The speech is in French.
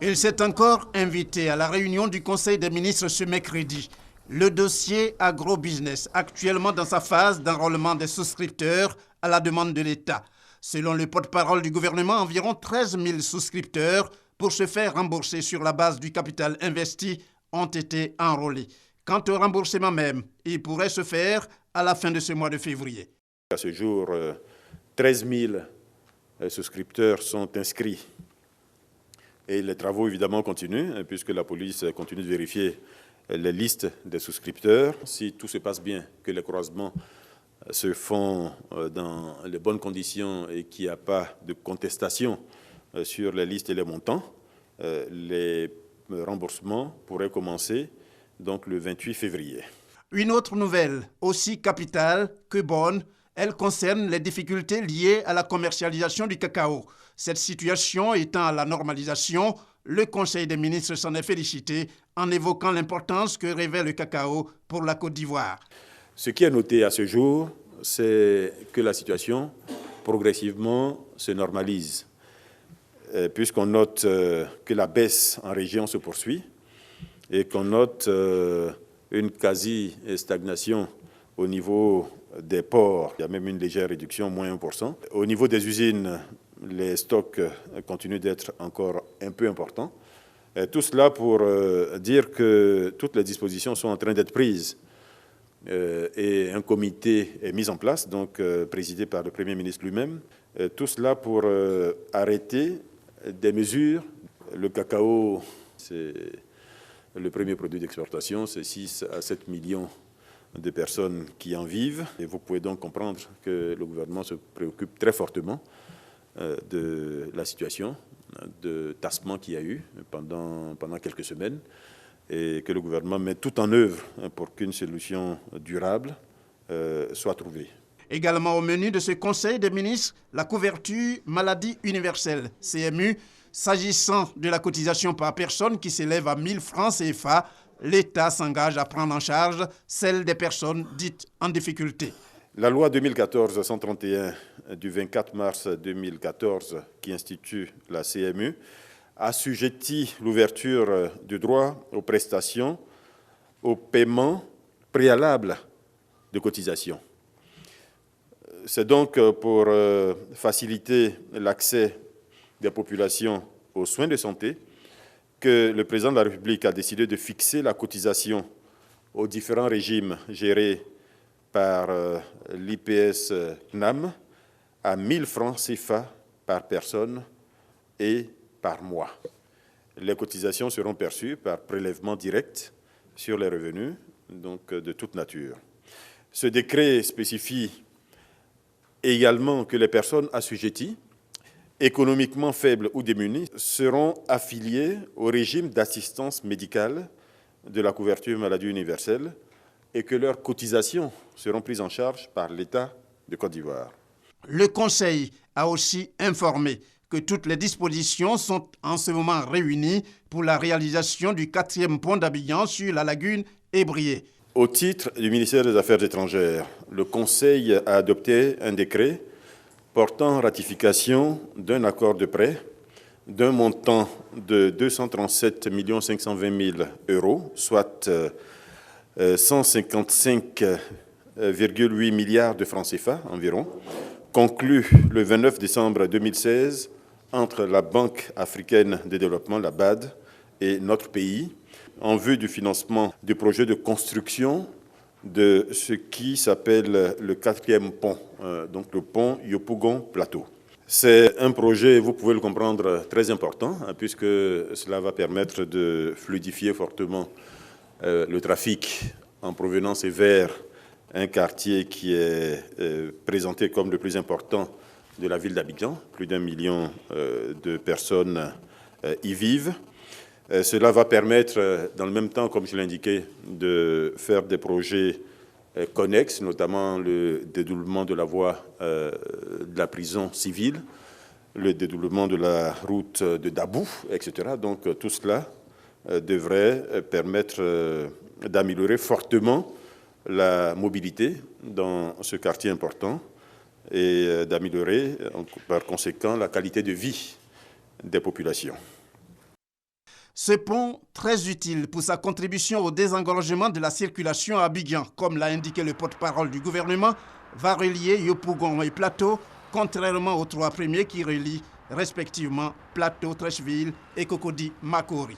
Il s'est encore invité à la réunion du Conseil des ministres ce mercredi. Le dossier agrobusiness, actuellement dans sa phase d'enrôlement des souscripteurs à la demande de l'État. Selon le porte-parole du gouvernement, environ 13 000 souscripteurs pour se faire rembourser sur la base du capital investi ont été enrôlés. Quant au remboursement même, il pourrait se faire à la fin de ce mois de février. À ce jour, 13 000 souscripteurs sont inscrits. Et les travaux, évidemment, continuent, puisque la police continue de vérifier les listes des souscripteurs. Si tout se passe bien, que les croisements se font dans les bonnes conditions et qu'il n'y a pas de contestation sur les listes et les montants, les remboursements pourraient commencer donc le 28 février. Une autre nouvelle, aussi capitale que bonne, elle concerne les difficultés liées à la commercialisation du cacao. Cette situation étant à la normalisation, le Conseil des ministres s'en est félicité en évoquant l'importance que revêt le cacao pour la Côte d'Ivoire. Ce qui est noté à ce jour, c'est que la situation progressivement se normalise, puisqu'on note que la baisse en région se poursuit et qu'on note une quasi-stagnation au niveau des ports. Il y a même une légère réduction, moins 1%. Au niveau des usines, les stocks continuent d'être encore un peu importants. Tout cela pour dire que toutes les dispositions sont en train d'être prises et un comité est mis en place, donc présidé par le Premier ministre lui-même. Tout cela pour arrêter des mesures. Le cacao, c'est le premier produit d'exportation, c'est 6 à 7 millions de personnes qui en vivent. Et vous pouvez donc comprendre que le gouvernement se préoccupe très fortement de la situation de tassement qu'il y a eu pendant quelques semaines et que le gouvernement met tout en œuvre pour qu'une solution durable soit trouvée. Également au menu de ce Conseil des ministres, la couverture maladie universelle, CMU. S'agissant de la cotisation par personne qui s'élève à 1 000 francs CFA, l'État s'engage à prendre en charge celle des personnes dites en difficulté. La loi 2014-131 du 24 mars 2014 qui institue la CMU assujettit l'ouverture du droit aux prestations au paiement préalable de cotisation. C'est donc pour faciliter l'accès des populations aux soins de santé que le président de la République a décidé de fixer la cotisation aux différents régimes gérés par l'IPS CNAM à 1 000 francs CFA par personne et par mois. Les cotisations seront perçues par prélèvement direct sur les revenus, donc de toute nature. Ce décret spécifie également que les personnes assujetties, économiquement faibles ou démunies, seront affiliées au régime d'assistance médicale de la couverture maladie universelle et que leurs cotisations seront prises en charge par l'État de Côte d'Ivoire. Le Conseil a aussi informé que toutes les dispositions sont en ce moment réunies pour la réalisation du 4e pont d'Abidjan sur la lagune Ébrié. Au titre du ministère des Affaires étrangères, le Conseil a adopté un décret portant ratification d'un accord de prêt d'un montant de 237 520 000 €, soit 155,8 milliards de francs CFA environ, conclu le 29 décembre 2016 entre la Banque africaine de développement, la BAD, et notre pays, en vue du financement du projet de construction de ce qui s'appelle le 4e pont, donc le pont Yopougon-Plateau. C'est un projet, vous pouvez le comprendre, très important, puisque cela va permettre de fluidifier fortement le trafic en provenance et vers un quartier qui est présenté comme le plus important de la ville d'Abidjan. Plus d'1 million de personnes y vivent. Cela va permettre, dans le même temps, comme je l'ai indiqué, de faire des projets connexes, notamment le dédoublement de la voie de la prison civile, le dédoublement de la route de Dabou, etc. Donc tout cela devrait permettre d'améliorer fortement la mobilité dans ce quartier important et d'améliorer par conséquent la qualité de vie des populations. Ce pont, très utile pour sa contribution au désengorgement de la circulation à Abidjan, comme l'a indiqué le porte-parole du gouvernement, va relier Yopougon et Plateau, contrairement aux 3 premiers qui relient respectivement Plateau, Treichville et Cocody-Makori.